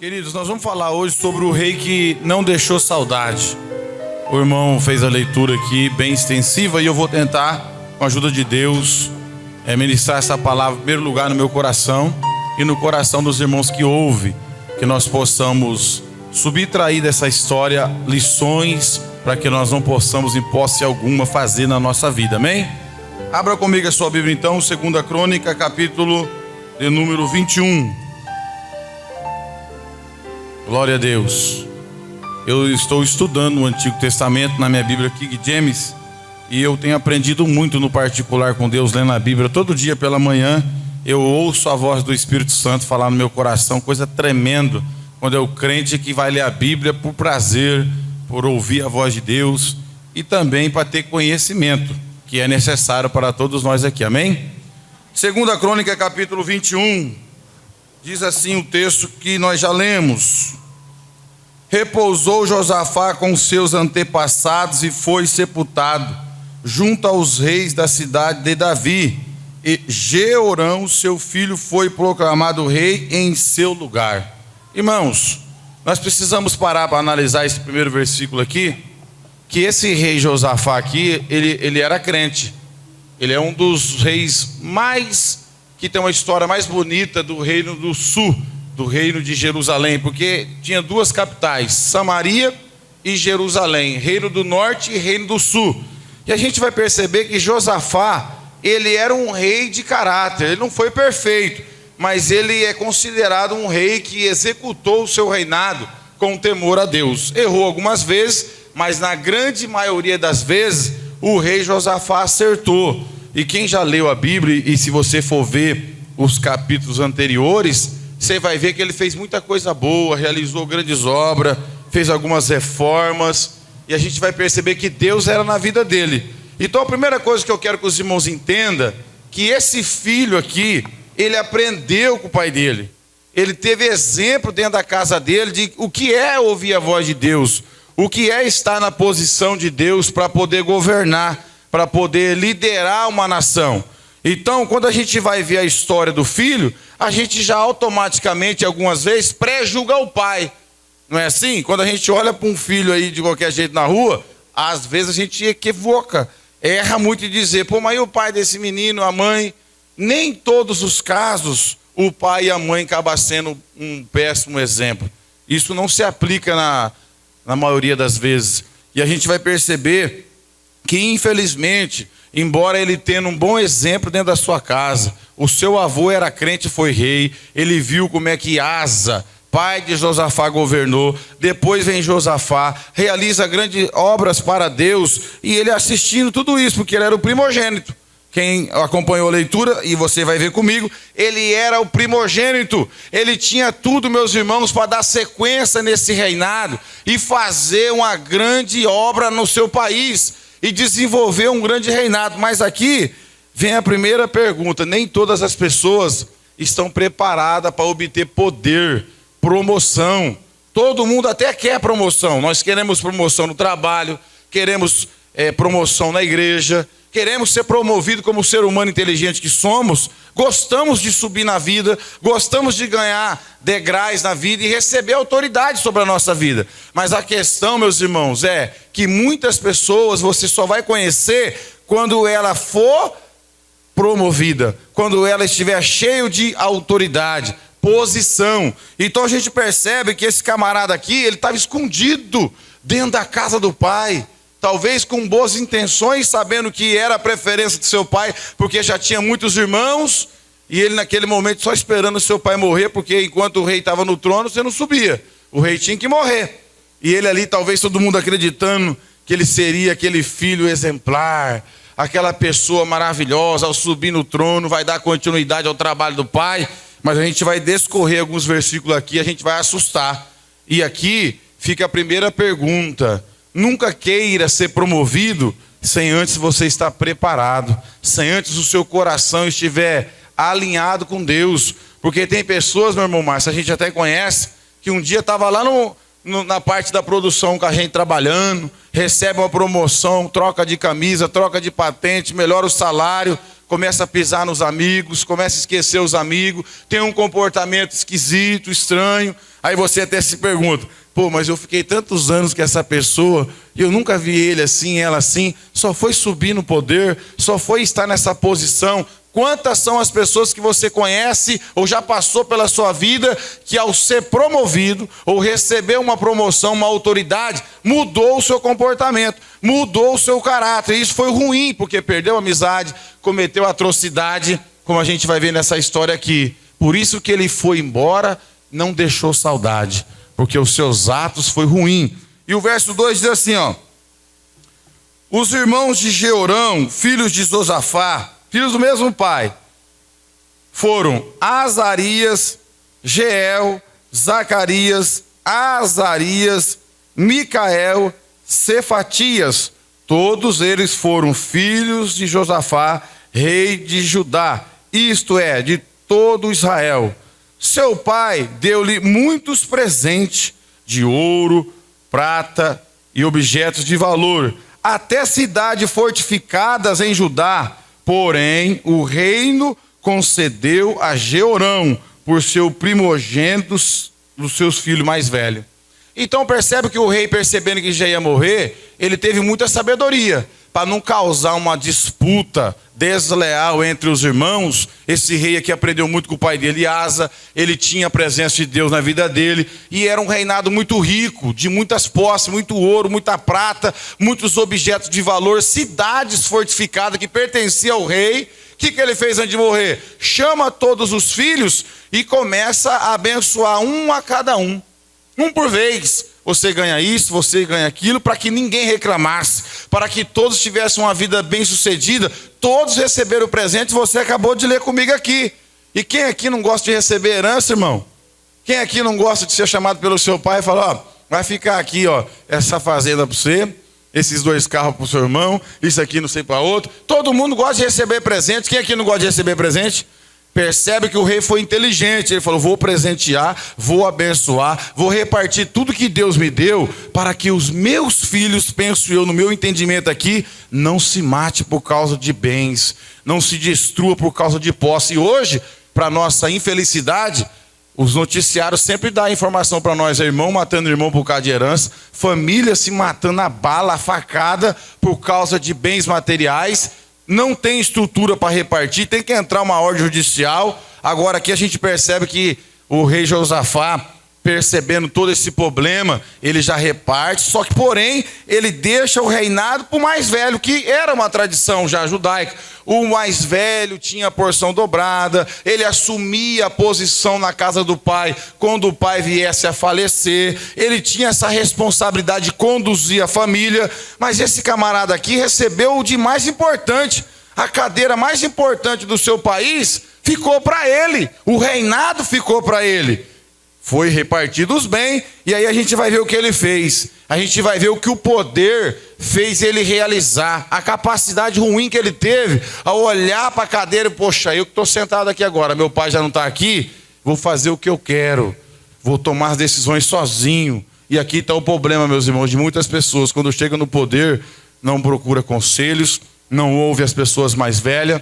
Queridos, nós vamos falar hoje sobre o rei que não deixou saudade. O irmão fez a leitura aqui bem extensiva e eu vou tentar, com a ajuda de Deus, ministrar essa palavra em primeiro lugar no meu coração e no coração dos irmãos que ouvem, que nós possamos subtrair dessa história lições para que nós não possamos, em hipótese alguma, fazer na nossa vida, amém? Abra comigo a sua Bíblia então, 2 Crônica, capítulo de número 21. Glória a Deus. Eu estou estudando o Antigo Testamento na minha Bíblia King James e eu tenho aprendido muito no particular com Deus lendo a Bíblia. Todo dia pela manhã eu ouço a voz do Espírito Santo falar no meu coração, coisa tremenda, quando é o crente que vai ler a Bíblia por prazer, por ouvir a voz de Deus e também para ter conhecimento, que é necessário para todos nós aqui, amém? 2 Crônica, capítulo 21, diz assim o texto que nós já lemos: repousou Josafá com seus antepassados e foi sepultado junto aos reis da cidade de Davi, e Jeorão, seu filho, foi proclamado rei em seu lugar. Irmãos, nós precisamos parar para analisar esse primeiro versículo aqui, que esse rei Josafá aqui, ele era crente. Ele é um dos reis que tem uma história mais bonita do reino do sul, do reino de Jerusalém, porque tinha duas capitais, Samaria e Jerusalém, reino do norte e reino do sul. E a gente vai perceber que Josafá, ele era um rei de caráter, ele não foi perfeito, mas ele é considerado um rei que executou o seu reinado com temor a Deus. Errou algumas vezes, mas na grande maioria das vezes, o rei Josafá acertou. E quem já leu a Bíblia, e se você for ver os capítulos anteriores, você vai ver que ele fez muita coisa boa, realizou grandes obras, fez algumas reformas, e a gente vai perceber que Deus era na vida dele. Então a primeira coisa que eu quero que os irmãos entendam, que esse filho aqui, ele aprendeu com o pai dele. Ele teve exemplo dentro da casa dele de o que é ouvir a voz de Deus, o que é estar na posição de Deus para poder governar, para poder liderar uma nação. Então, quando a gente vai ver a história do filho, a gente já automaticamente, algumas vezes, pré-julga o pai. Não é assim? Quando a gente olha para um filho aí de qualquer jeito na rua, às vezes a gente equivoca, erra muito em dizer, pô, mas e o pai desse menino, a mãe? Nem em todos os casos, o pai e a mãe acabam sendo um péssimo exemplo. Isso não se aplica na maioria das vezes. E a gente vai perceber que, infelizmente, embora ele tenha um bom exemplo dentro da sua casa, o seu avô era crente e foi rei, ele viu como é que Asa, pai de Josafá, governou, depois vem Josafá, realiza grandes obras para Deus, e ele assistindo tudo isso, porque ele era o primogênito. Quem acompanhou a leitura, e você vai ver comigo, ele era o primogênito, ele tinha tudo, meus irmãos, para dar sequência nesse reinado, e fazer uma grande obra no seu país, e desenvolver um grande reinado. Mas aqui vem a primeira pergunta: nem todas as pessoas estão preparadas para obter poder, promoção. Todo mundo até quer promoção. Nós queremos promoção no trabalho, queremos promoção na igreja, queremos ser promovido como ser humano inteligente que somos, gostamos de subir na vida, gostamos de ganhar degraus na vida e receber autoridade sobre a nossa vida. Mas a questão, meus irmãos, é que muitas pessoas você só vai conhecer quando ela for promovida, quando ela estiver cheia de autoridade, posição. Então a gente percebe que esse camarada aqui, ele estava escondido dentro da casa do pai, talvez com boas intenções, sabendo que era a preferência do seu pai, porque já tinha muitos irmãos, e ele naquele momento só esperando o seu pai morrer, porque enquanto o rei estava no trono, você não subia, o rei tinha que morrer. E ele ali, talvez todo mundo acreditando que ele seria aquele filho exemplar, aquela pessoa maravilhosa, ao subir no trono, vai dar continuidade ao trabalho do pai. Mas a gente vai descorrer alguns versículos aqui, a gente vai assustar. E aqui fica a primeira pergunta: nunca queira ser promovido sem antes você estar preparado, sem antes o seu coração estiver alinhado com Deus. Porque tem pessoas, meu irmão Márcio, a gente até conhece, que um dia estava lá na parte da produção com a gente trabalhando, recebe uma promoção, troca de camisa, troca de patente, melhora o salário, começa a pisar nos amigos, começa a esquecer os amigos, tem um comportamento esquisito, estranho. Aí você até se pergunta, pô, mas eu fiquei tantos anos com essa pessoa e eu nunca vi ele assim, ela assim, só foi subir no poder, só foi estar nessa posição. Quantas são as pessoas que você conhece ou já passou pela sua vida que ao ser promovido ou receber uma promoção, uma autoridade, mudou o seu comportamento, mudou o seu caráter. E isso foi ruim, porque perdeu a amizade, cometeu atrocidade, como a gente vai ver nessa história aqui. Por isso que ele foi embora, não deixou saudade, porque os seus atos foi ruim. E o verso 2 diz assim, ó: os irmãos de Jeorão, filhos de Josafá, filhos do mesmo pai, foram Azarias, Jeiel, Zacarias, Azarias, Micael, Cefatias. Todos eles foram filhos de Josafá, rei de Judá, isto é, de todo Israel. Seu pai deu-lhe muitos presentes de ouro, prata e objetos de valor, até cidades fortificadas em Judá. Porém, o reino concedeu a Jeorão, por seu primogênito dos seus filhos mais velhos. Então percebe que o rei, percebendo que já ia morrer, ele teve muita sabedoria, para não causar uma disputa desleal entre os irmãos. Esse rei aqui aprendeu muito com o pai dele, Asa. Ele tinha a presença de Deus na vida dele, e era um reinado muito rico, de muitas posses, muito ouro, muita prata, muitos objetos de valor, cidades fortificadas que pertenciam ao rei. O que ele fez antes de morrer? Chama todos os filhos e começa a abençoar um a cada um por vez. Você ganha isso, você ganha aquilo, para que ninguém reclamasse, para que todos tivessem uma vida bem sucedida. Todos receberam o presente, você acabou de ler comigo aqui. E quem aqui não gosta de receber herança, irmão? Quem aqui não gosta de ser chamado pelo seu pai e falar, ó, vai ficar aqui, ó, essa fazenda para você, esses 2 carros para o seu irmão, isso aqui não sei para outro. Todo mundo gosta de receber presente. Quem aqui não gosta de receber presente? Percebe que o rei foi inteligente. Ele falou, vou presentear, vou abençoar, vou repartir tudo que Deus me deu, para que os meus filhos, penso eu no meu entendimento aqui, não se mate por causa de bens, não se destrua por causa de posse. E hoje, para nossa infelicidade, os noticiários sempre dão informação para nós, irmão matando irmão por causa de herança, família se matando a bala, a facada, por causa de bens materiais. Não tem estrutura para repartir, tem que entrar uma ordem judicial. Agora aqui a gente percebe que o rei Josafá, percebendo todo esse problema, ele já reparte, só que porém, ele deixa o reinado para o mais velho, que era uma tradição já judaica. O mais velho tinha a porção dobrada, ele assumia a posição na casa do pai quando o pai viesse a falecer, ele tinha essa responsabilidade de conduzir a família. Mas esse camarada aqui recebeu o de mais importante, a cadeira mais importante do seu país ficou para ele, o reinado ficou para ele. Foi repartido os bens, e aí a gente vai ver o que ele fez. A gente vai ver o que o poder fez ele realizar. A capacidade ruim que ele teve ao olhar para a cadeira e, poxa, eu que estou sentado aqui agora, meu pai já não está aqui, vou fazer o que eu quero, vou tomar as decisões sozinho. E aqui está o problema, meus irmãos, de muitas pessoas, quando chegam no poder, não procura conselhos, não ouve as pessoas mais velhas.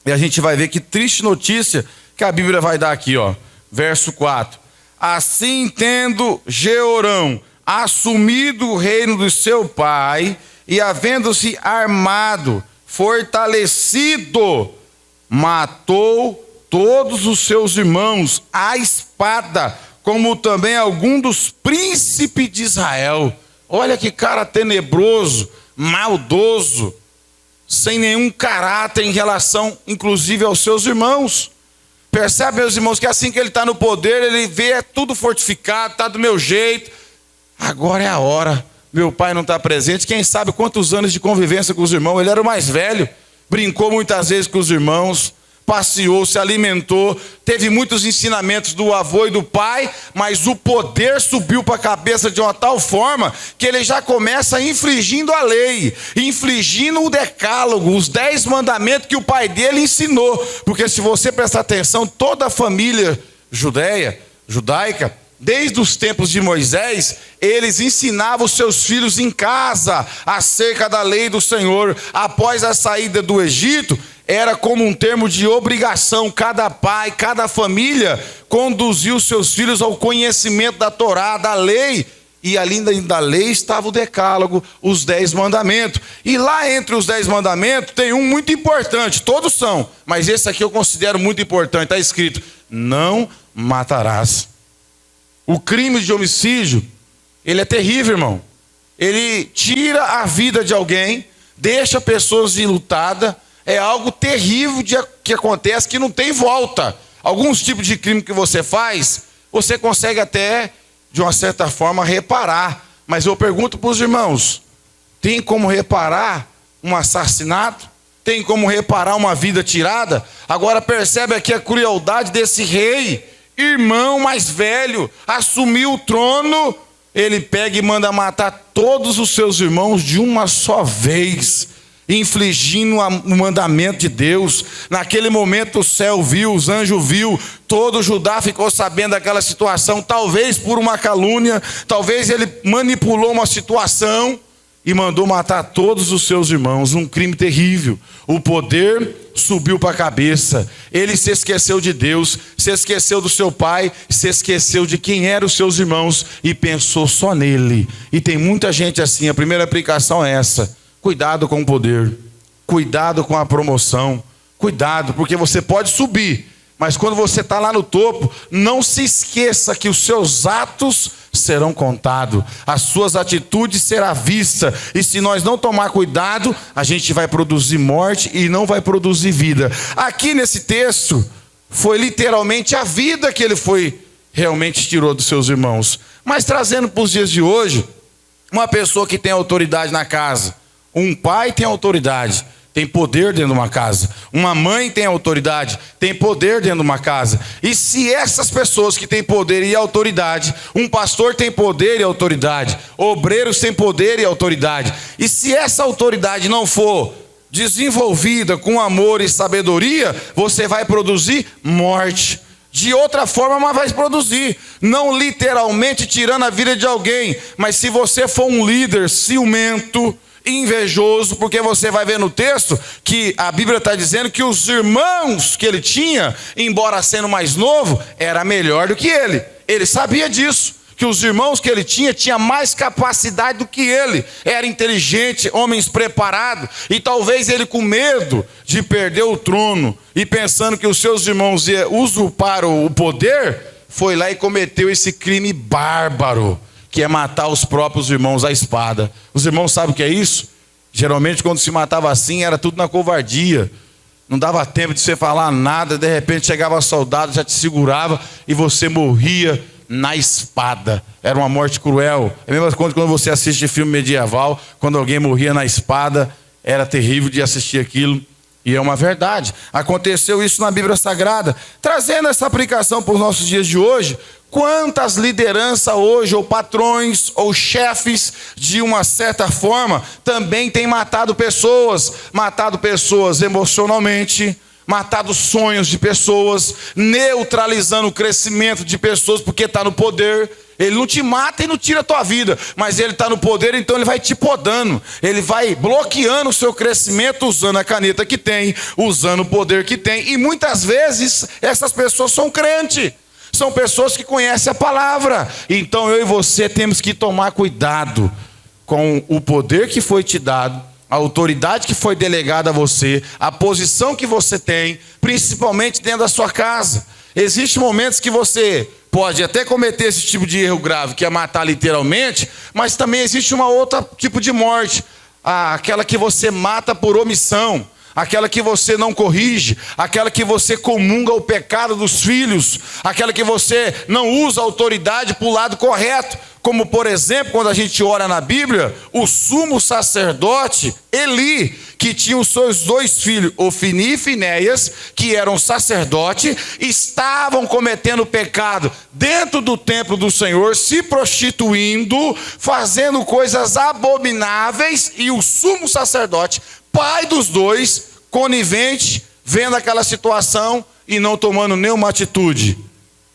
E a gente vai ver que triste notícia que a Bíblia vai dar aqui, ó, verso 4. Assim tendo Jeorão assumido o reino do seu pai, e havendo-se armado, fortalecido, matou todos os seus irmãos à espada, como também algum dos príncipes de Israel. Olha que cara tenebroso, maldoso, sem nenhum caráter em relação, inclusive, aos seus irmãos. Percebe, meus irmãos, que assim que ele está no poder, ele vê tudo fortificado, está do meu jeito. Agora é a hora. Meu pai não está presente. Quem sabe quantos anos de convivência com os irmãos. Ele era o mais velho. Brincou muitas vezes com os irmãos. Passeou, se alimentou. Teve muitos ensinamentos do avô e do pai. Mas o poder subiu para a cabeça de uma tal forma que ele já começa infringindo a lei. Infringindo o decálogo, os 10 mandamentos que o pai dele ensinou. Porque se você prestar atenção, toda a família judaica, desde os tempos de Moisés, eles ensinavam os seus filhos em casa acerca da lei do Senhor. Após a saída do Egito, era como um termo de obrigação. Cada pai, cada família conduziu seus filhos ao conhecimento da Torá, da lei. E além da lei estava o decálogo, os 10 mandamentos. E lá entre os 10 mandamentos tem um muito importante, todos são, mas esse aqui eu considero muito importante. Está escrito: não matarás. O crime de homicídio, ele é terrível, irmão. Ele tira a vida de alguém, deixa pessoas enlutadas. É algo terrível que acontece, que não tem volta. Alguns tipos de crime que você faz, você consegue até, de uma certa forma, reparar. Mas eu pergunto para os irmãos: tem como reparar um assassinato? Tem como reparar uma vida tirada? Agora percebe aqui a crueldade desse rei, irmão mais velho, assumiu o trono. Ele pega e manda matar todos os seus irmãos de uma só vez, infligindo o mandamento de Deus. Naquele momento o céu viu, os anjos viu, todo Judá ficou sabendo daquela situação, talvez por uma calúnia, talvez ele manipulou uma situação e mandou matar todos os seus irmãos. Um crime terrível. O poder subiu para a cabeça. Ele se esqueceu de Deus, se esqueceu do seu pai, se esqueceu de quem eram os seus irmãos e pensou só nele. E tem muita gente assim. A primeira aplicação é essa: cuidado com o poder, cuidado com a promoção, cuidado, porque você pode subir, mas quando você está lá no topo, não se esqueça que os seus atos serão contados, as suas atitudes serão vistas, e se nós não tomar cuidado, a gente vai produzir morte e não vai produzir vida. Aqui nesse texto, foi literalmente a vida que ele realmente tirou dos seus irmãos. Mas trazendo para os dias de hoje, uma pessoa que tem autoridade na casa, um pai tem autoridade, tem poder dentro de uma casa. Uma mãe tem autoridade, tem poder dentro de uma casa. E se essas pessoas que têm poder e autoridade, um pastor tem poder e autoridade, obreiros têm poder e autoridade, e se essa autoridade não for desenvolvida com amor e sabedoria, você vai produzir morte. De outra forma, mas vai produzir. Não literalmente tirando a vida de alguém, mas se você for um líder ciumento, invejoso, porque você vai ver no texto que a Bíblia está dizendo que os irmãos que ele tinha, embora sendo mais novo, era melhor do que ele. Ele sabia disso, que os irmãos que ele tinha mais capacidade do que ele, era inteligente, homens preparados, e talvez ele, com medo de perder o trono e pensando que os seus irmãos iam usurpar o poder, foi lá e cometeu esse crime bárbaro, que é matar os próprios irmãos à espada. Os irmãos sabem o que é isso? Geralmente quando se matava assim, era tudo na covardia. Não dava tempo de você falar nada, de repente chegava soldado, já te segurava e você morria na espada. Era uma morte cruel. É a mesma coisa quando você assiste filme medieval, quando alguém morria na espada, era terrível de assistir aquilo. E é uma verdade. Aconteceu isso na Bíblia Sagrada. Trazendo essa aplicação para os nossos dias de hoje, quantas lideranças hoje, ou patrões, ou chefes, de uma certa forma, também têm matado pessoas emocionalmente, matado sonhos de pessoas, neutralizando o crescimento de pessoas, porque está no poder. Ele não te mata e não tira a tua vida, mas ele está no poder, então ele vai te podando, ele vai bloqueando o seu crescimento, usando a caneta que tem, usando o poder que tem. E muitas vezes essas pessoas são crentes, são pessoas que conhecem a palavra. Então eu e você temos que tomar cuidado com o poder que foi te dado, a autoridade que foi delegada a você, a posição que você tem, principalmente dentro da sua casa. Existem momentos que você pode até cometer esse tipo de erro grave, que é matar literalmente, mas também existe uma outra tipo de morte, aquela que você mata por omissão, aquela que você não corrige, aquela que você comunga o pecado dos filhos, aquela que você não usa a autoridade para o lado correto. Como, por exemplo, quando a gente olha na Bíblia, o sumo sacerdote Eli, que tinha os seus 2 filhos, Ofni e Finéias, que eram sacerdotes, estavam cometendo pecado dentro do templo do Senhor, se prostituindo, fazendo coisas abomináveis, e o sumo sacerdote, pai dos 2, conivente, vendo aquela situação e não tomando nenhuma atitude.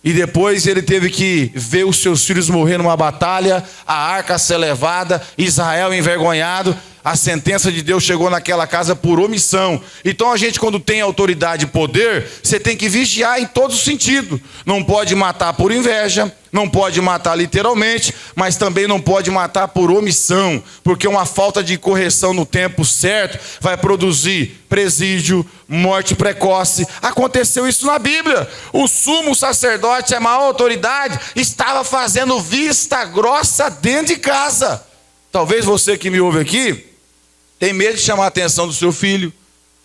E depois ele teve que ver os seus filhos morrer numa batalha, a arca ser levada, Israel envergonhado. A sentença de Deus chegou naquela casa por omissão. Então a gente, quando tem autoridade e poder, você tem que vigiar em todo sentido. Não pode matar por inveja, não pode matar literalmente, mas também não pode matar por omissão, porque uma falta de correção no tempo certo vai produzir presídio, morte precoce. Aconteceu isso na Bíblia. O sumo sacerdote, a maior autoridade, estava fazendo vista grossa dentro de casa. Talvez você que me ouve aqui tem medo de chamar a atenção do seu filho,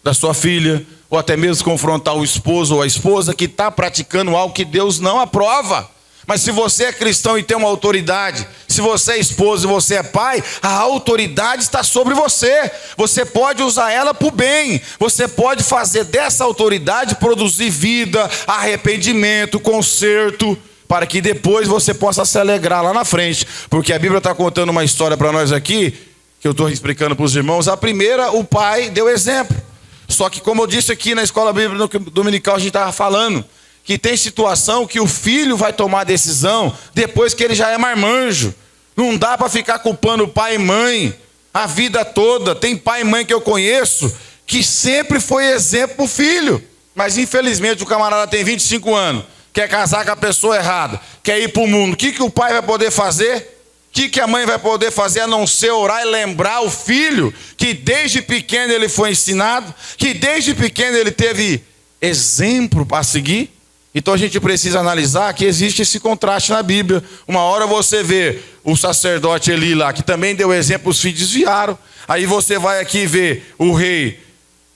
da sua filha, ou até mesmo confrontar o esposo ou a esposa que está praticando algo que Deus não aprova. Mas se você é cristão e tem uma autoridade, se você é esposo e você é pai, a autoridade está sobre você. Você pode usar ela para o bem. Você pode fazer dessa autoridade produzir vida, arrependimento, conserto, para que depois você possa se alegrar lá na frente. Porque a Bíblia está contando uma história para nós aqui, que eu estou explicando para os irmãos. A primeira, o pai deu exemplo. Só que, como eu disse aqui na escola bíblica dominical, a gente estava falando que tem situação que o filho vai tomar a decisão depois que ele já é marmanjo. Não dá para ficar culpando pai e mãe a vida toda. Tem pai e mãe que eu conheço que sempre foi exemplo para o filho. Mas infelizmente o camarada tem 25 anos, quer casar com a pessoa errada, quer ir para o mundo. O que o pai vai poder fazer? O que a mãe vai poder fazer a não ser orar e lembrar o filho que desde pequeno ele foi ensinado, que desde pequeno ele teve exemplo para seguir? Então a gente precisa analisar que existe esse contraste na Bíblia. Uma hora você vê o sacerdote Eli lá, que também deu exemplo, os filhos desviaram. Aí você vai aqui ver o rei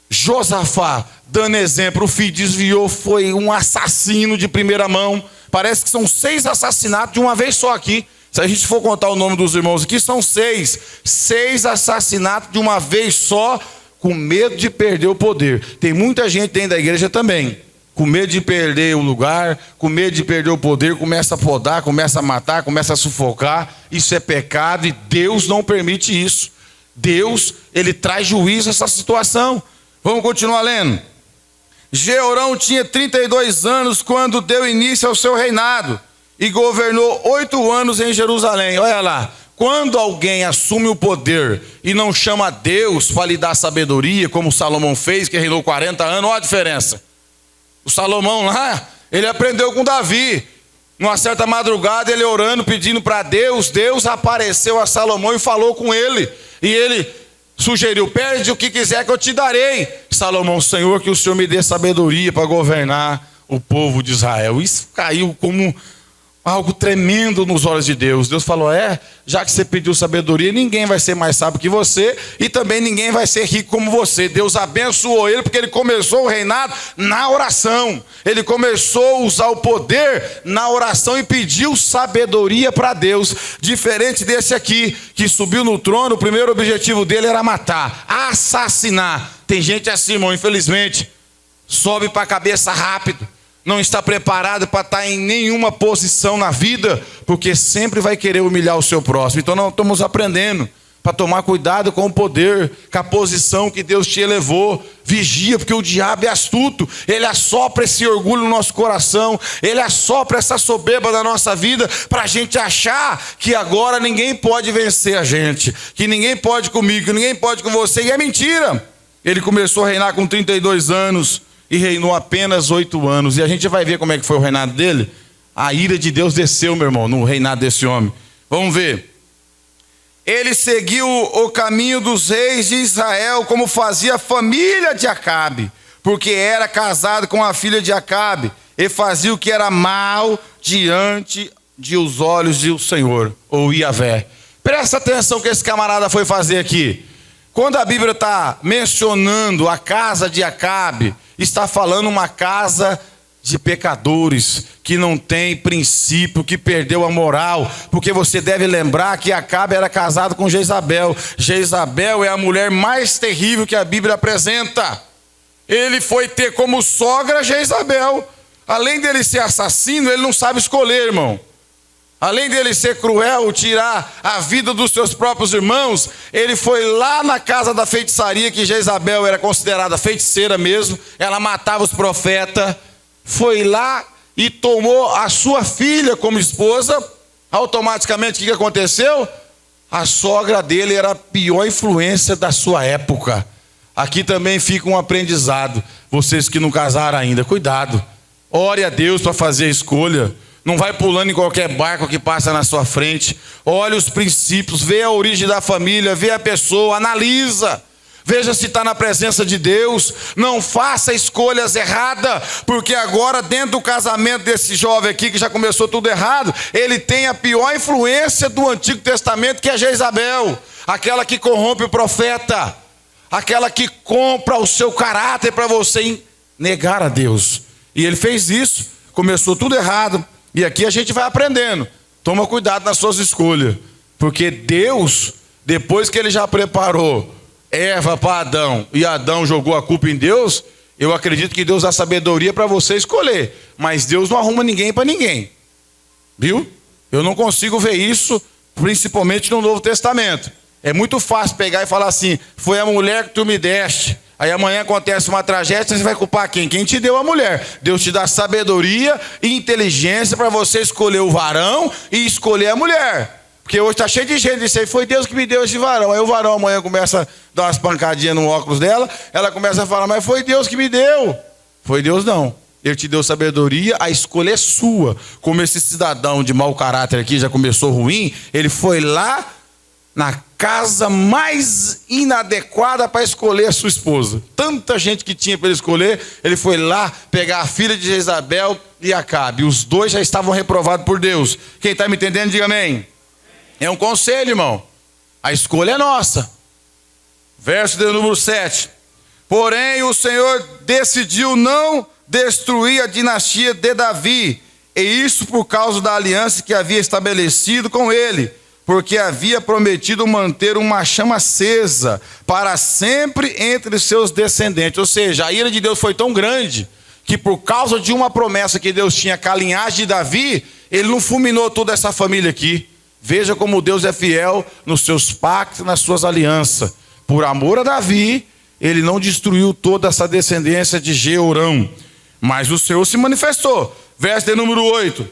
Josafá dando exemplo, o filho desviou, foi um assassino de primeira mão. Parece que são 6 assassinatos de uma vez só aqui. Se a gente for contar o nome dos irmãos aqui, são 6. 6 assassinatos de uma vez só, com medo de perder o poder. Tem muita gente dentro da igreja também, com medo de perder o lugar, com medo de perder o poder, começa a podar, começa a matar, começa a sufocar. Isso é pecado e Deus não permite isso. Deus, ele traz juízo a essa situação. Vamos continuar lendo. Jeorão tinha 32 anos quando deu início ao seu reinado e governou 8 anos em Jerusalém. Olha lá, quando alguém assume o poder e não chama Deus para lhe dar sabedoria, como Salomão fez, que reinou 40 anos, olha a diferença. O Salomão lá, ele aprendeu com Davi. Numa certa madrugada, ele orando, pedindo para Deus, Deus apareceu a Salomão e falou com ele. E ele sugeriu, pede o que quiser que eu te darei. Salomão, Senhor, que o Senhor me dê sabedoria para governar o povo de Israel. Isso caiu como algo tremendo nos olhos de Deus. Deus falou, já que você pediu sabedoria, ninguém vai ser mais sábio que você e também ninguém vai ser rico como você. Deus abençoou ele porque ele começou o reinado na oração. Ele começou a usar o poder na oração e pediu sabedoria para Deus. Diferente desse aqui, que subiu no trono, o primeiro objetivo dele era matar, assassinar. Tem gente assim, irmão, infelizmente, sobe para a cabeça rápido. Não está preparado para estar em nenhuma posição na vida, porque sempre vai querer humilhar o seu próximo. Então nós estamos aprendendo para tomar cuidado com o poder, com a posição que Deus te elevou. Vigia, porque o diabo é astuto. Ele assopra esse orgulho no nosso coração, ele assopra essa soberba da nossa vida, para a gente achar que agora ninguém pode vencer a gente, que ninguém pode comigo, que ninguém pode com você. E é mentira. Ele começou a reinar com 32 anos, e reinou apenas 8 anos. E a gente vai ver como é que foi o reinado dele. A ira de Deus desceu, meu irmão, no reinado desse homem. Vamos ver. Ele seguiu o caminho dos reis de Israel, como fazia a família de Acabe, porque era casado com a filha de Acabe, e fazia o que era mal diante dos olhos do Senhor, ou Iavé. Presta atenção que esse camarada foi fazer aqui. Quando a Bíblia está mencionando a casa de Acabe, está falando uma casa de pecadores, que não tem princípio, que perdeu a moral, porque você deve lembrar que Acabe era casado com Jezabel. Jezabel é a mulher mais terrível que a Bíblia apresenta. Ele foi ter como sogra Jezabel. Além dele ser assassino, ele não sabe escolher, irmão. Além dele ser cruel, tirar a vida dos seus próprios irmãos, ele foi lá na casa da feitiçaria, que Jezabel era considerada feiticeira mesmo, ela matava os profetas, foi lá e tomou a sua filha como esposa. Automaticamente o que aconteceu? A sogra dele era a pior influência da sua época. Aqui também fica um aprendizado. Vocês que não casaram ainda, cuidado. Ore a Deus para fazer a escolha. Não vai pulando em qualquer barco que passa na sua frente. Olhe os princípios, vê a origem da família, vê a pessoa, analisa. Veja se está na presença de Deus. Não faça escolhas erradas, porque agora dentro do casamento desse jovem aqui, que já começou tudo errado, ele tem a pior influência do Antigo Testamento, que é Jezabel. Aquela que corrompe o profeta. Aquela que compra o seu caráter para você negar a Deus. E ele fez isso, começou tudo errado. E aqui a gente vai aprendendo. Toma cuidado nas suas escolhas. Porque Deus, depois que ele já preparou Eva para Adão, e Adão jogou a culpa em Deus, eu acredito que Deus dá sabedoria para você escolher. Mas Deus não arruma ninguém para ninguém. Viu? Eu não consigo ver isso, principalmente no Novo Testamento. É muito fácil pegar e falar assim: foi a mulher que tu me deste. Aí amanhã acontece uma tragédia, você vai culpar quem? Quem te deu a mulher. Deus te dá sabedoria e inteligência para você escolher o varão e escolher a mulher. Porque hoje está cheio de gente que diz aí: foi Deus que me deu esse varão. Aí o varão amanhã começa a dar umas pancadinhas no óculos dela, ela começa a falar: mas foi Deus que me deu. Foi Deus não. Ele te deu sabedoria, a escolha é sua. Como esse cidadão de mau caráter aqui já começou ruim, ele foi lá na casa mais inadequada para escolher a sua esposa. Tanta gente que tinha para ele escolher, ele foi lá pegar a filha de Jezabel e Acabe. Os dois já estavam reprovados por Deus. Quem está me entendendo, diga amém. É um conselho, irmão. A escolha é nossa. Verso de número 7. Porém, o Senhor decidiu não destruir a dinastia de Davi, e isso por causa da aliança que havia estabelecido com ele, porque havia prometido manter uma chama acesa para sempre entre os seus descendentes. Ou seja, a ira de Deus foi tão grande que por causa de uma promessa que Deus tinha com a linhagem de Davi, ele não fulminou toda essa família aqui. Veja como Deus é fiel nos seus pactos, nas suas alianças. Por amor a Davi, ele não destruiu toda essa descendência de Jeorão, mas o Senhor se manifestou. Verso de número 8.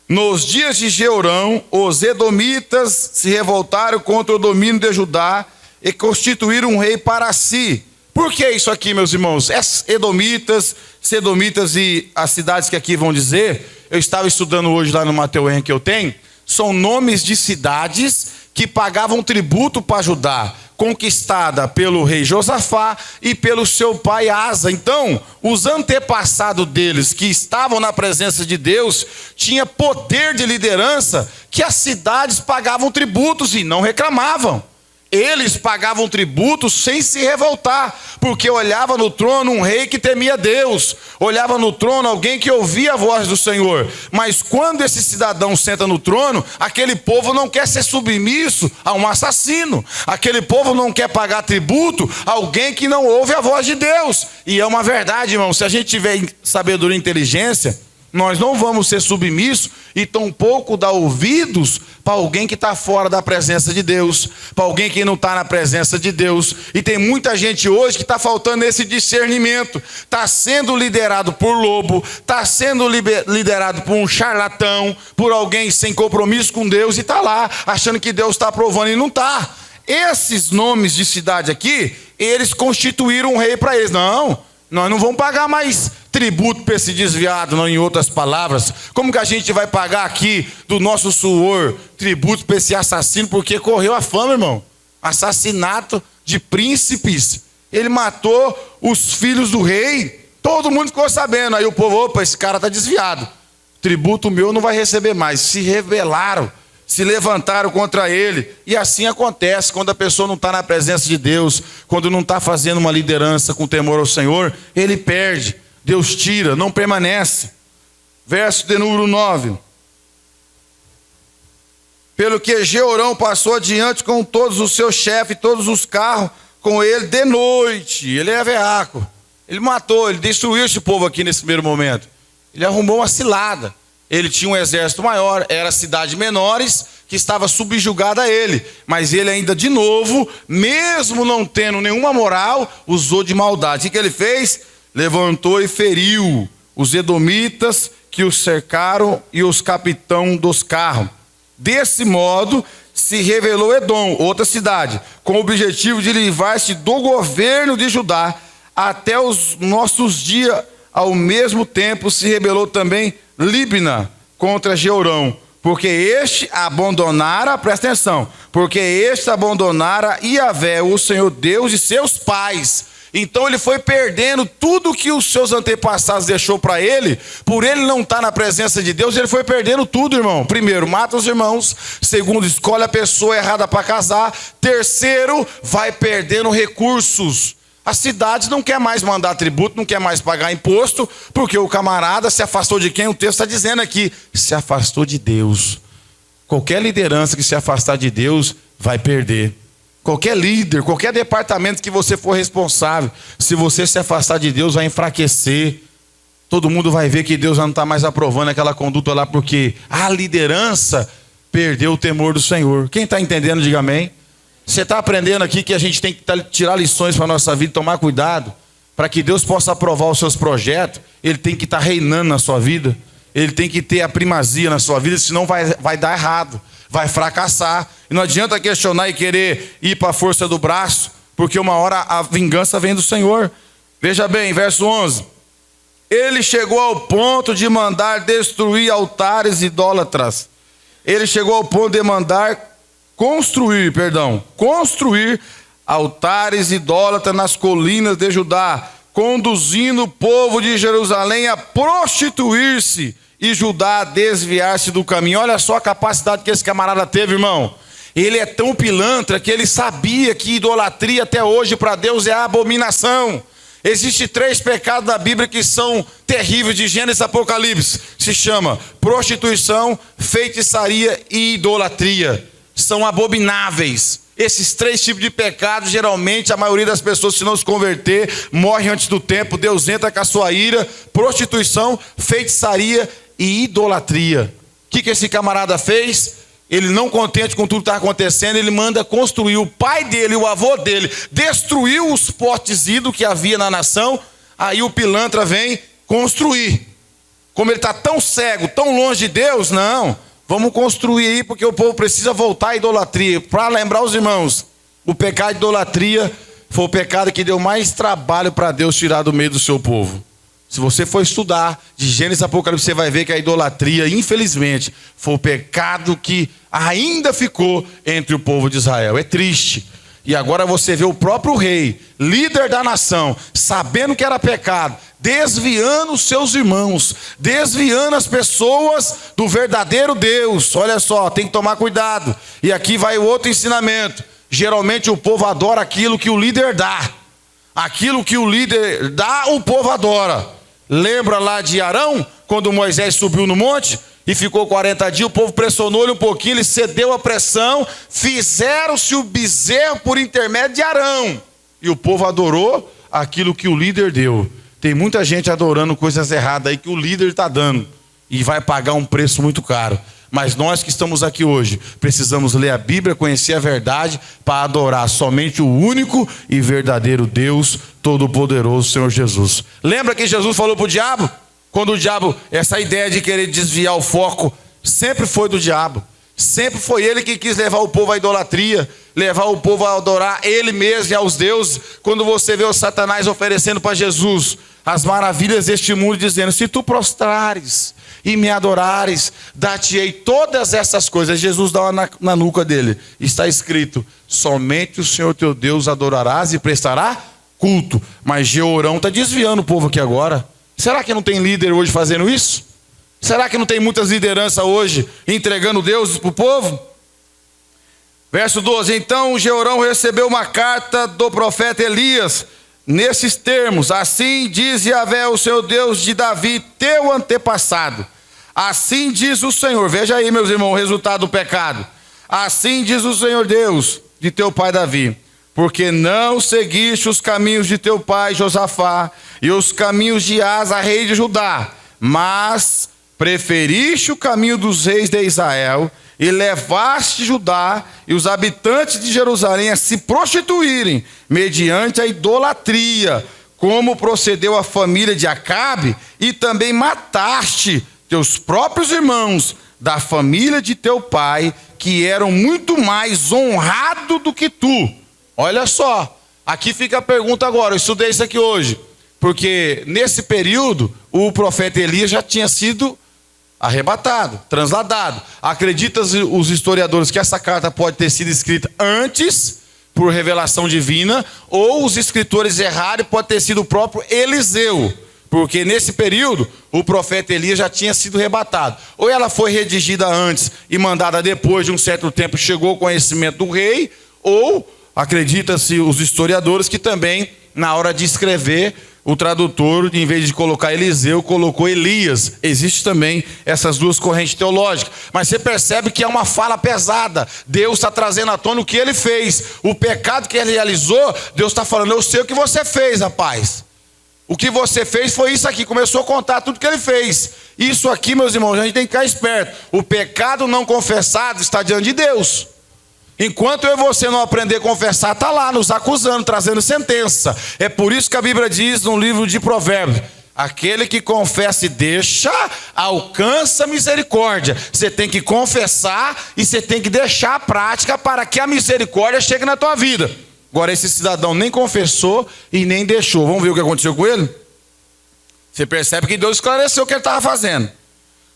Nos dias de Jeorão, os edomitas se revoltaram contra o domínio de Judá e constituíram um rei para si. Por que isso aqui, meus irmãos? Edomitas, sedomitas e as cidades que aqui vão dizer, eu estava estudando hoje lá no Mateuém que eu tenho, são nomes de cidades que pagavam tributo para Judá, conquistada pelo rei Josafá e pelo seu pai Asa. Então, os antepassados deles, que estavam na presença de Deus, tinham poder de liderança, que as cidades pagavam tributos e não reclamavam. Eles pagavam tributos sem se revoltar, porque olhava no trono um rei que temia Deus, olhava no trono alguém que ouvia a voz do Senhor. Mas quando esse cidadão senta no trono, aquele povo não quer ser submisso a um assassino, aquele povo não quer pagar tributo a alguém que não ouve a voz de Deus. E é uma verdade, irmão, se a gente tiver sabedoria e inteligência, nós não vamos ser submissos e tampouco dar ouvidos para alguém que está fora da presença de Deus, para alguém que não está na presença de Deus. E tem muita gente hoje que está faltando esse discernimento, está sendo liderado por lobo, está sendo liderado por um charlatão, por alguém sem compromisso com Deus, e está lá achando que Deus está aprovando e não está. Esses nomes de cidade aqui, eles constituíram um rei para eles. Não, nós não vamos pagar mais tributo para esse desviado, não, em outras palavras. Como que a gente vai pagar aqui do nosso suor tributo para esse assassino? Porque correu a fama, irmão. Assassinato de príncipes. Ele matou os filhos do rei. Todo mundo ficou sabendo. Aí o povo: opa, esse cara está desviado. Tributo meu não vai receber mais. Se rebelaram, se levantaram contra ele. E assim acontece quando a pessoa não está na presença de Deus, quando não está fazendo uma liderança com temor ao Senhor, ele perde. Deus tira, não permanece. Verso de número 9. Pelo que Jeorão passou adiante com todos os seus chefes, todos os carros com ele de noite. Ele é veaco. Ele matou, ele destruiu esse povo aqui nesse primeiro momento. Ele arrumou uma cilada. Ele tinha um exército maior, era cidades menores que estava subjugada a ele. Mas ele ainda de novo, mesmo não tendo nenhuma moral, usou de maldade. O que ele fez? Levantou e feriu os edomitas que os cercaram e os capitães dos carros. Desse modo, se rebelou Edom, outra cidade, com o objetivo de livrar-se do governo de Judá. Até os nossos dias, ao mesmo tempo, se rebelou também Líbna contra Jeorão, porque este abandonara, presta atenção, porque este abandonara Iavé, o Senhor Deus de seus pais. Então ele foi perdendo tudo que os seus antepassados deixou para ele, por ele não estar na presença de Deus, ele foi perdendo tudo, irmão. Primeiro, mata os irmãos. Segundo, escolhe a pessoa errada para casar. Terceiro, vai perdendo recursos. A cidade não quer mais mandar tributo, não quer mais pagar imposto, porque o camarada se afastou de quem? O texto está dizendo aqui, se afastou de Deus. Qualquer liderança que se afastar de Deus, vai perder. Qualquer líder, qualquer departamento que você for responsável, se você se afastar de Deus, vai enfraquecer. Todo mundo vai ver que Deus já não está mais aprovando aquela conduta lá, porque a liderança perdeu o temor do Senhor. Quem está entendendo, diga amém. Você está aprendendo aqui que a gente tem que tirar lições para a nossa vida, tomar cuidado, para que Deus possa aprovar os seus projetos. Ele tem que estar reinando na sua vida, ele tem que ter a primazia na sua vida, senão vai dar errado, vai fracassar. E não adianta questionar e querer ir para a força do braço, porque uma hora a vingança vem do Senhor. Veja bem, verso 11. Ele chegou ao ponto de mandar destruir altares idólatras. Ele chegou ao ponto de mandar construir altares idólatras nas colinas de Judá, conduzindo o povo de Jerusalém a prostituir-se e Judá a desviar-se do caminho. Olha só a capacidade que esse camarada teve, irmão. Ele é tão pilantra que ele sabia que idolatria até hoje para Deus é abominação. Existem 3 pecados da Bíblia que são terríveis, de Gênesis e Apocalipse. Se chama prostituição, feitiçaria e idolatria. São abomináveis. Esses 3 tipos de pecados, geralmente a maioria das pessoas, se não se converter, morre antes do tempo. Deus entra com a sua ira. Prostituição, feitiçaria e idolatria. O que esse camarada fez? Ele, não contente com tudo que está acontecendo, ele manda construir. O pai dele, o avô dele, destruiu os postes ídolos que havia na nação. Aí o pilantra vem construir. Como ele está tão cego, tão longe de Deus, não, vamos construir aí, porque o povo precisa voltar à idolatria. Para lembrar os irmãos, o pecado de idolatria foi o pecado que deu mais trabalho para Deus tirar do meio do seu povo. Se você for estudar de Gênesis e Apocalipse, você vai ver que a idolatria, infelizmente, foi o pecado que ainda ficou entre o povo de Israel. É triste. E agora você vê o próprio rei, líder da nação, sabendo que era pecado, desviando os seus irmãos, desviando as pessoas do verdadeiro Deus. Olha só, tem que tomar cuidado. E aqui vai o outro ensinamento. Geralmente o povo adora aquilo que o líder dá. Aquilo que o líder dá, o povo adora. Lembra lá de Arão, quando Moisés subiu no monte e ficou 40 dias, o povo pressionou-lhe um pouquinho, ele cedeu a pressão, fizeram-se o bezerro por intermédio de Arão. E o povo adorou aquilo que o líder deu. Tem muita gente adorando coisas erradas aí que o líder está dando e vai pagar um preço muito caro. Mas nós que estamos aqui hoje, precisamos ler a Bíblia, conhecer a verdade, para adorar somente o único e verdadeiro Deus Todo-Poderoso, Senhor Jesus. Lembra que Jesus falou para o diabo? Quando o diabo, essa ideia de querer desviar o foco, sempre foi do diabo. Sempre foi ele que quis levar o povo à idolatria, levar o povo a adorar ele mesmo e aos deuses. Quando você vê o Satanás oferecendo para Jesus as maravilhas deste mundo, dizendo: se tu prostrares e me adorares, dar-te-ei todas essas coisas. Jesus dá uma na nuca dele. Está escrito: somente o Senhor teu Deus adorarás e prestará culto. Mas Jeorão está desviando o povo aqui agora. Será que não tem líder hoje fazendo isso? Será que não tem muitas lideranças hoje entregando deuses para o povo? Verso 12: então Jeorão recebeu uma carta do profeta Elias, nesses termos: assim diz Yahvé, o Senhor Deus de Davi, teu antepassado. Assim diz o Senhor. Veja aí, meus irmãos, o resultado do pecado. Assim diz o Senhor Deus de teu pai Davi: porque não seguiste os caminhos de teu pai Josafá e os caminhos de Asa, rei de Judá, mas preferiste o caminho dos reis de Israel e levaste Judá e os habitantes de Jerusalém a se prostituírem mediante a idolatria, como procedeu a família de Acabe, e também mataste teus próprios irmãos, da família de teu pai, que eram muito mais honrados do que tu. Olha só, aqui fica a pergunta agora, eu estudei isso aqui hoje, porque nesse período o profeta Elias já tinha sido arrebatado, transladado. Acreditam os historiadores que essa carta pode ter sido escrita antes, por revelação divina, ou os escritores erraram, pode ter sido o próprio Eliseu, porque nesse período o profeta Elias já tinha sido arrebatado. Ou ela foi redigida antes e mandada depois de um certo tempo, chegou ao conhecimento do rei, ou acredita-se os historiadores que também, na hora de escrever, o tradutor, em vez de colocar Eliseu, colocou Elias. Existe também essas duas correntes teológicas. Mas você percebe que é uma fala pesada. Deus está trazendo à tona o que ele fez. O pecado que ele realizou, Deus está falando, eu sei o que você fez, rapaz. O que você fez foi isso aqui. Começou a contar tudo que ele fez. Isso aqui, meus irmãos, a gente tem que ficar esperto. O pecado não confessado está diante de Deus. Enquanto eu e você não aprender a confessar, está lá nos acusando, trazendo sentença. É por isso que a Bíblia diz no livro de Provérbios, aquele que confessa e deixa, alcança misericórdia. Você tem que confessar e você tem que deixar a prática para que a misericórdia chegue na tua vida. Agora esse cidadão nem confessou e nem deixou. Vamos ver o que aconteceu com ele? Você percebe que Deus esclareceu o que ele estava fazendo.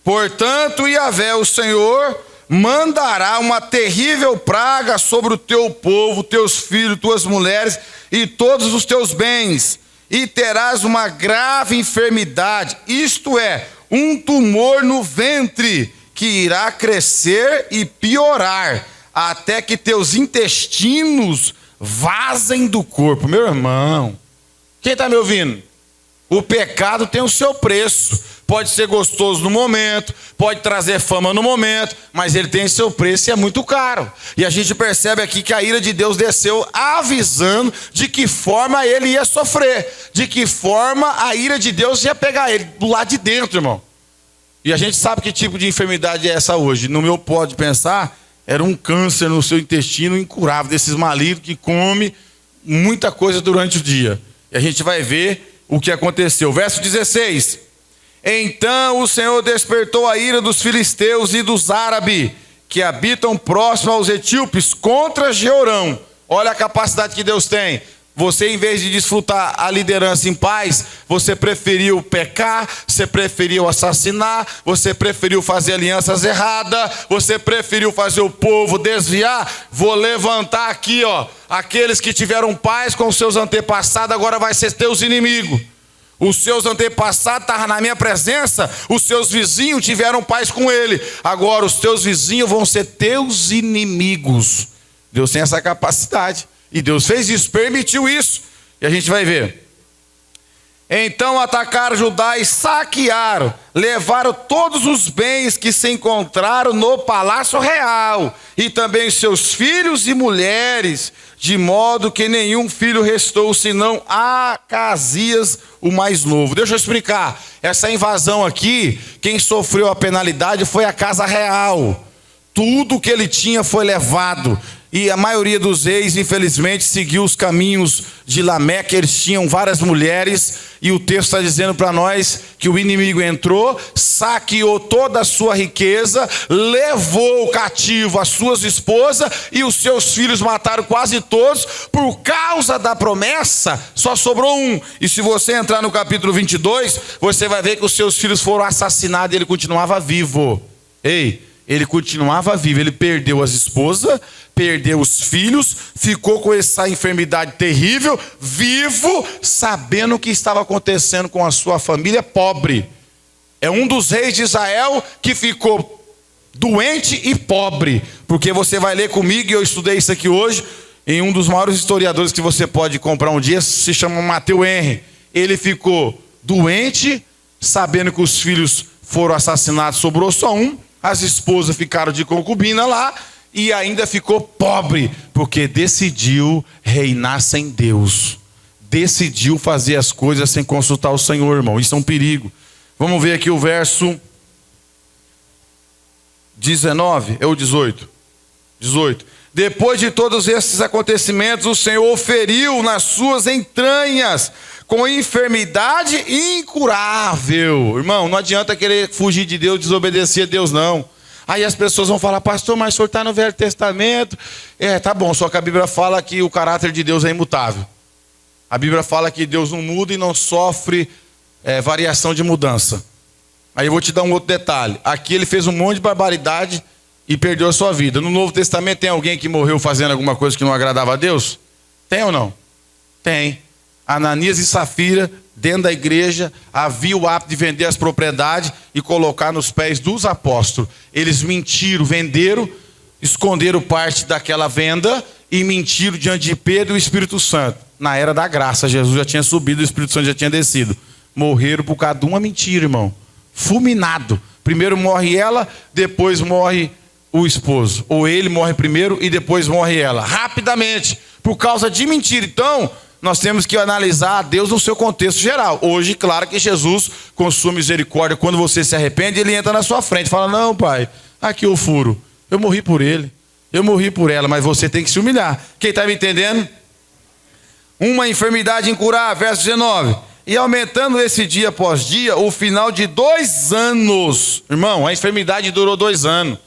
Portanto, Yahvé, o Senhor, mandará uma terrível praga sobre o teu povo, teus filhos, tuas mulheres e todos os teus bens, e terás uma grave enfermidade, isto é, um tumor no ventre, que irá crescer e piorar, até que teus intestinos vazem do corpo. Meu irmão, quem está me ouvindo? O pecado tem o seu preço. Pode ser gostoso no momento, pode trazer fama no momento, mas ele tem seu preço e é muito caro. E a gente percebe aqui que a ira de Deus desceu avisando de que forma ele ia sofrer, de que forma a ira de Deus ia pegar ele do lado de dentro, irmão. E a gente sabe que tipo de enfermidade é essa hoje. No meu modo de pensar, era um câncer no seu intestino incurável, desses malignos que come muita coisa durante o dia. E a gente vai ver o que aconteceu. Verso 16. Então o Senhor despertou a ira dos filisteus e dos árabes, que habitam próximo aos etíopes, contra Jeorão. Olha a capacidade que Deus tem. Você, em vez de desfrutar a liderança em paz, você preferiu pecar, você preferiu assassinar, você preferiu fazer alianças erradas, você preferiu fazer o povo desviar. Vou levantar aqui, ó, aqueles que tiveram paz com os seus antepassados, agora vai ser teus inimigos. Os seus antepassados estavam na minha presença, os seus vizinhos tiveram paz com ele. Agora os teus vizinhos vão ser teus inimigos. Deus tem essa capacidade. E Deus fez isso, permitiu isso. E a gente vai ver. Então atacaram Judá e saquearam, levaram todos os bens que se encontraram no palácio real, e também seus filhos e mulheres, de modo que nenhum filho restou, senão Acasias, o mais novo. Deixa eu explicar. Essa invasão aqui, quem sofreu a penalidade foi a casa real. Tudo que ele tinha foi levado. E a maioria dos reis, infelizmente, seguiu os caminhos de Lameque. Eles tinham várias mulheres. E o texto está dizendo para nós que o inimigo entrou, saqueou toda a sua riqueza, levou cativo as suas esposas e os seus filhos, mataram quase todos. Por causa da promessa, só sobrou um. E se você entrar no capítulo 22, você vai ver que os seus filhos foram assassinados e ele continuava vivo. Ei, ele continuava vivo. Ele perdeu as esposas, perdeu os filhos, ficou com essa enfermidade terrível, vivo, sabendo o que estava acontecendo com a sua família pobre. É um dos reis de Israel que ficou doente e pobre, porque você vai ler comigo, e eu estudei isso aqui hoje, em um dos maiores historiadores que você pode comprar um dia, se chama Mateus Henry. Ele ficou doente, sabendo que os filhos foram assassinados, sobrou só um, as esposas ficaram de concubina lá, e ainda ficou pobre, porque decidiu reinar sem Deus. Decidiu fazer as coisas sem consultar o Senhor, irmão. Isso é um perigo. Vamos ver aqui o verso 19, é o 18. 18. Depois de todos esses acontecimentos, o Senhor feriu nas suas entranhas com enfermidade incurável. Irmão, não adianta querer fugir de Deus, desobedecer a Deus, não. Aí as pessoas vão falar, pastor, mas o senhor está no Velho Testamento. Tá bom, só que a Bíblia fala que o caráter de Deus é imutável. A Bíblia fala que Deus não muda e não sofre variação de mudança. Aí eu vou te dar um outro detalhe. Aqui ele fez um monte de barbaridade e perdeu a sua vida. No Novo Testamento tem alguém que morreu fazendo alguma coisa que não agradava a Deus? Tem ou não? Tem. Ananias e Safira, dentro da igreja, havia o hábito de vender as propriedades e colocar nos pés dos apóstolos. Eles mentiram, venderam, esconderam parte daquela venda e mentiram diante de Pedro e o Espírito Santo. Na era da graça, Jesus já tinha subido, o Espírito Santo já tinha descido. Morreram por causa de uma mentira, irmão. Fulminado. Primeiro morre ela, depois morre o esposo. Ou ele morre primeiro e depois morre ela. Rapidamente, por causa de mentira. Então, nós temos que analisar a Deus no seu contexto geral. Hoje, claro que Jesus, com sua misericórdia, quando você se arrepende, ele entra na sua frente. Fala, não, pai, aqui o furo. Eu morri por ele. Eu morri por ela, mas você tem que se humilhar. Quem está me entendendo? Uma enfermidade incurável, verso 19. E aumentando esse dia após dia, o final de 2 anos. Irmão, a enfermidade durou 2 anos.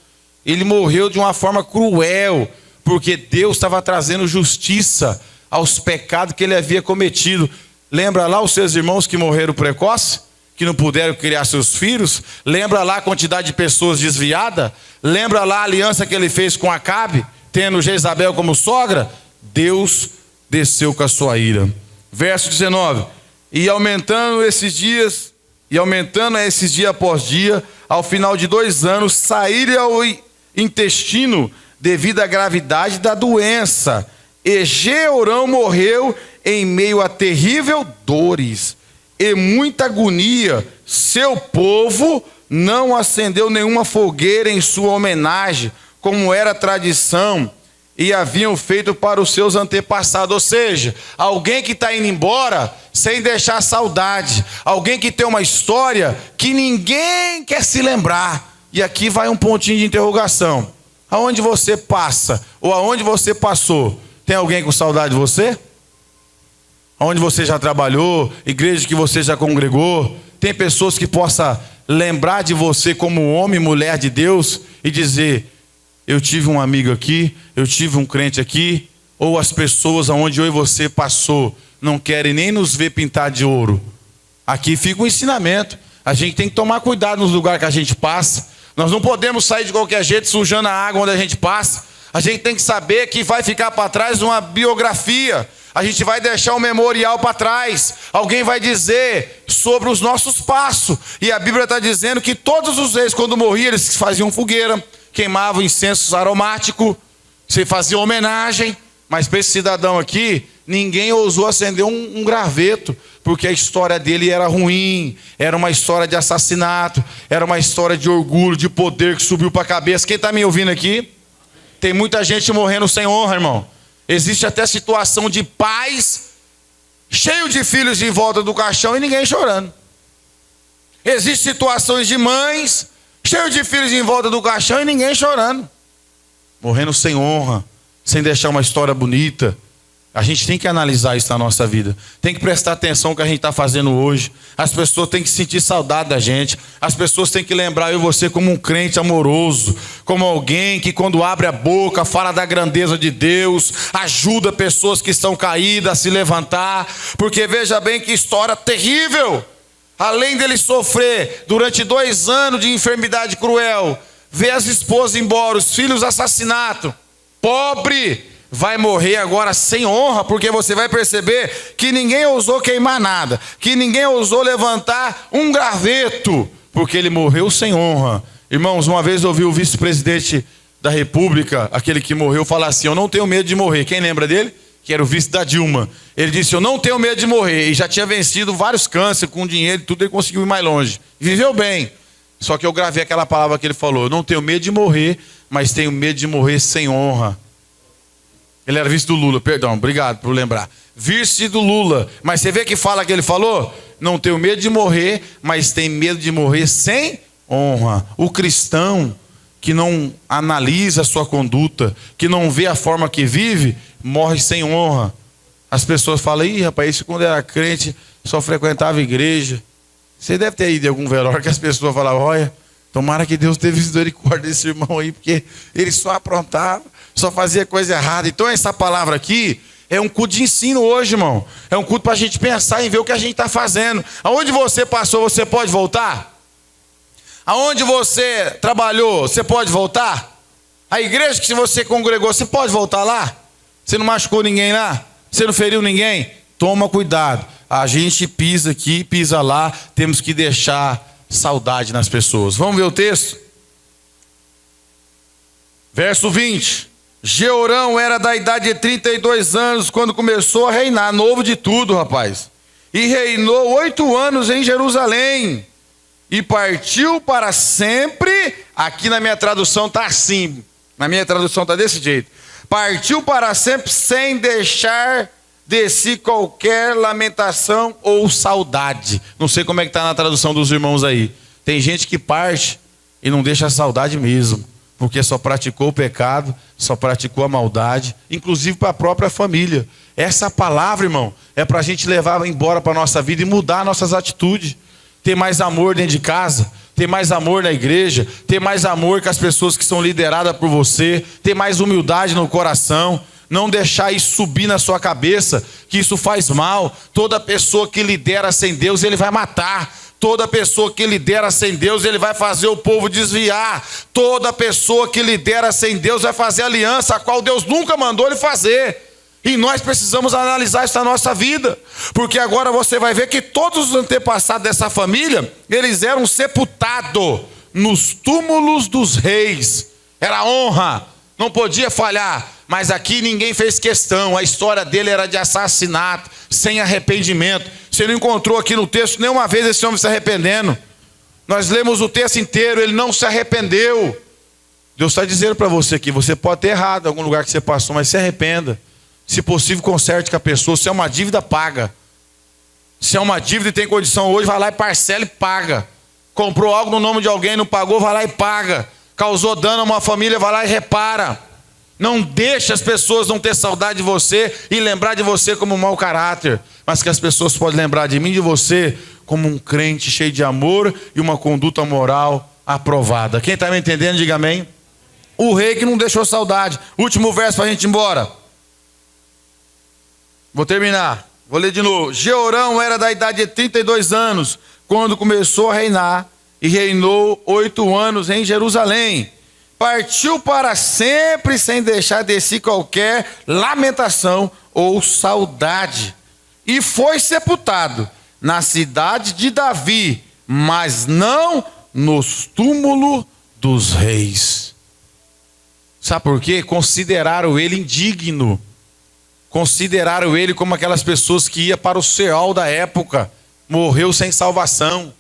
Ele morreu de uma forma cruel, porque Deus estava trazendo justiça aos pecados que ele havia cometido. Lembra lá os seus irmãos que morreram precoce? Que não puderam criar seus filhos? Lembra lá a quantidade de pessoas desviadas? Lembra lá a aliança que ele fez com Acabe, tendo Jezabel como sogra? Deus desceu com a sua ira. Verso 19. E aumentando esses dias após dia, ao final de 2 anos, saíram ao intestino devido à gravidade da doença. E Jeorão morreu em meio a terrível dores e muita agonia. Seu povo não acendeu nenhuma fogueira em sua homenagem, como era tradição, e haviam feito para os seus antepassados. Ou seja, alguém que está indo embora sem deixar saudade. Alguém que tem uma história que ninguém quer se lembrar. E aqui vai um pontinho de interrogação. Aonde você passa, ou aonde você passou, tem alguém com saudade de você? Onde você já trabalhou, igreja que você já congregou, tem pessoas que possam lembrar de você como homem e mulher de Deus e dizer, eu tive um amigo aqui, eu tive um crente aqui, ou as pessoas aonde eu e você passou não querem nem nos ver pintar de ouro. Aqui fica um ensinamento. A gente tem que tomar cuidado nos lugares que a gente passa. Nós não podemos sair de qualquer jeito sujando a água onde a gente passa. A gente tem que saber que vai ficar para trás uma biografia. A gente vai deixar um memorial para trás. Alguém vai dizer sobre os nossos passos. E a Bíblia está dizendo que todos os reis, quando morriam, eles faziam fogueira, queimavam incensos aromáticos, se faziam homenagem. Mas para esse cidadão aqui, ninguém ousou acender um graveto, porque a história dele era ruim, era uma história de assassinato, era uma história de orgulho, de poder que subiu para a cabeça. Quem está me ouvindo aqui? Tem muita gente morrendo sem honra, irmão. Existe até situação de pais cheio de filhos em volta do caixão e ninguém chorando. Existem situações de mães cheio de filhos em volta do caixão e ninguém chorando. Morrendo sem honra, sem deixar uma história bonita. A gente tem que analisar isso na nossa vida. Tem que prestar atenção no que a gente está fazendo hoje. As pessoas têm que sentir saudade da gente. As pessoas têm que lembrar eu e você como um crente amoroso. Como alguém que quando abre a boca fala da grandeza de Deus. Ajuda pessoas que estão caídas a se levantar. Porque veja bem que história terrível. Além dele sofrer durante 2 anos de enfermidade cruel. Ver as esposas embora, os filhos assassinato. Pobre. Vai morrer agora sem honra, porque você vai perceber que ninguém ousou queimar nada, que ninguém ousou levantar um graveto, porque ele morreu sem honra. Irmãos, uma vez eu ouvi o vice-presidente da República, aquele que morreu, falar assim, eu não tenho medo de morrer. Quem lembra dele? Que era o vice da Dilma. Ele disse, eu não tenho medo de morrer, e já tinha vencido vários cânceres, com dinheiro e tudo, ele conseguiu ir mais longe. Viveu bem. Só que eu gravei aquela palavra que ele falou, eu não tenho medo de morrer, mas tenho medo de morrer sem honra. Ele era vice do Lula, perdão, obrigado por lembrar. Vice do Lula. Mas você vê que fala que ele falou? Não tenho medo de morrer, mas tem medo de morrer sem honra. O cristão que não analisa a sua conduta, que não vê a forma que vive, morre sem honra. As pessoas falam, ih rapaz, isso quando era crente, só frequentava a igreja. Você deve ter ido em algum velório que as pessoas falavam, olha, Tomara que Deus teve misericórdia desse irmão aí, porque ele só aprontava, só fazia coisa errada. Então essa palavra aqui é um culto de ensino hoje, irmão. É um culto para a gente pensar em ver o que a gente está fazendo. Aonde você passou, você pode voltar? Aonde você trabalhou, você pode voltar? A igreja que você congregou, você pode voltar lá? Você não machucou ninguém lá? Você não feriu ninguém? Toma cuidado. A gente pisa aqui, pisa lá, temos que deixar saudade nas pessoas. Vamos ver o texto? Verso 20. Jeorão era da idade de 32 anos quando começou a reinar, novo de tudo, rapaz. E reinou 8 anos em Jerusalém. E partiu para sempre. Aqui na minha tradução está assim. Na minha tradução está desse jeito. Partiu para sempre sem deixar de si qualquer lamentação ou saudade. Não sei como é que está na tradução dos irmãos aí. Tem gente que parte e não deixa a saudade mesmo, porque só praticou o pecado, só praticou a maldade, inclusive para a própria família. Essa palavra, irmão, é para a gente levar embora para a nossa vida e mudar nossas atitudes. Ter mais amor dentro de casa, ter mais amor na igreja, ter mais amor com as pessoas que são lideradas por você, ter mais humildade no coração. Não deixar isso subir na sua cabeça, que isso faz mal. Toda pessoa que lidera sem Deus, ele vai matar. Toda pessoa que lidera sem Deus, ele vai fazer o povo desviar. Toda pessoa que lidera sem Deus vai fazer aliança, a qual Deus nunca mandou ele fazer. E nós precisamos analisar isso na nossa vida. Porque agora você vai ver que todos os antepassados dessa família, eles eram sepultados nos túmulos dos reis. Era honra, não podia falhar. Mas aqui ninguém fez questão. A história dele era de assassinato, sem arrependimento. Você não encontrou aqui no texto nenhuma vez esse homem se arrependendo. Nós lemos o texto inteiro, ele não se arrependeu. Deus está dizendo para você que você pode ter errado em algum lugar que você passou, mas se arrependa. Se possível, conserte com a pessoa. Se é uma dívida, paga. Se é uma dívida e tem condição hoje, vai lá e parcela e paga. Comprou algo no nome de alguém, não pagou, vai lá e paga. Causou dano a uma família, vai lá e repara. Não deixe as pessoas não ter saudade de você e lembrar de você como um mau caráter, mas que as pessoas podem lembrar de mim e de você como um crente cheio de amor e uma conduta moral aprovada. Quem está me entendendo, diga amém. O rei que não deixou saudade. Último verso para a gente ir embora. Vou terminar. Vou ler de novo. Jeorão era da idade de 32 anos quando começou a reinar e reinou 8 anos em Jerusalém. Partiu para sempre sem deixar de si qualquer lamentação ou saudade. E foi sepultado na cidade de Davi, mas não nos túmulos dos reis. Sabe por quê? Consideraram ele indigno. Consideraram ele como aquelas pessoas que iam para o Seol da época. Morreu sem salvação.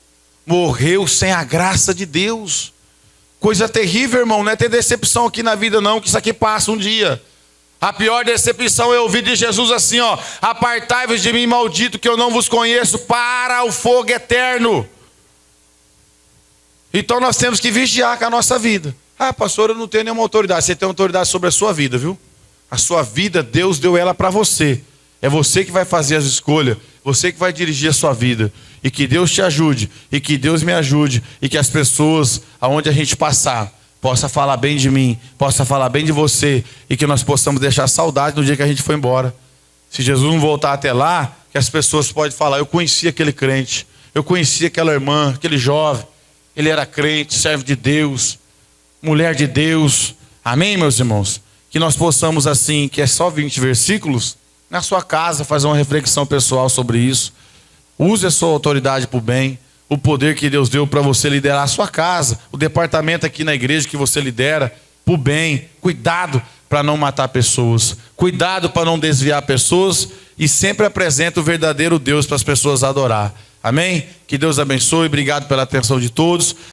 Morreu sem a graça de Deus. Coisa terrível, irmão. Não é ter decepção aqui na vida não, que isso aqui passa um dia. A pior decepção é ouvir de Jesus assim, ó: apartai-vos de mim, maldito, que eu não vos conheço, para o fogo eterno. Então nós temos que vigiar com a nossa vida. Ah, pastor, eu não tenho nenhuma autoridade. Você tem autoridade sobre a sua vida, viu? A sua vida, Deus deu ela para você. É você que vai fazer as escolhas. Você que vai dirigir a sua vida. E que Deus te ajude. E que Deus me ajude. E que as pessoas, aonde a gente passar, possa falar bem de mim. Possa falar bem de você. E que nós possamos deixar saudade no dia que a gente for embora. Se Jesus não voltar até lá, que as pessoas podem falar: eu conheci aquele crente. Eu conheci aquela irmã, aquele jovem. Ele era crente, servo de Deus. Mulher de Deus. Amém, meus irmãos? Que nós possamos assim, que é só 20 versículos, na sua casa fazer uma reflexão pessoal sobre isso. Use a sua autoridade para o bem, o poder que Deus deu para você liderar a sua casa, o departamento aqui na igreja que você lidera, para o bem. Cuidado para não matar pessoas, cuidado para não desviar pessoas, e sempre apresenta o verdadeiro Deus para as pessoas adorar. Amém? Que Deus abençoe, obrigado pela atenção de todos.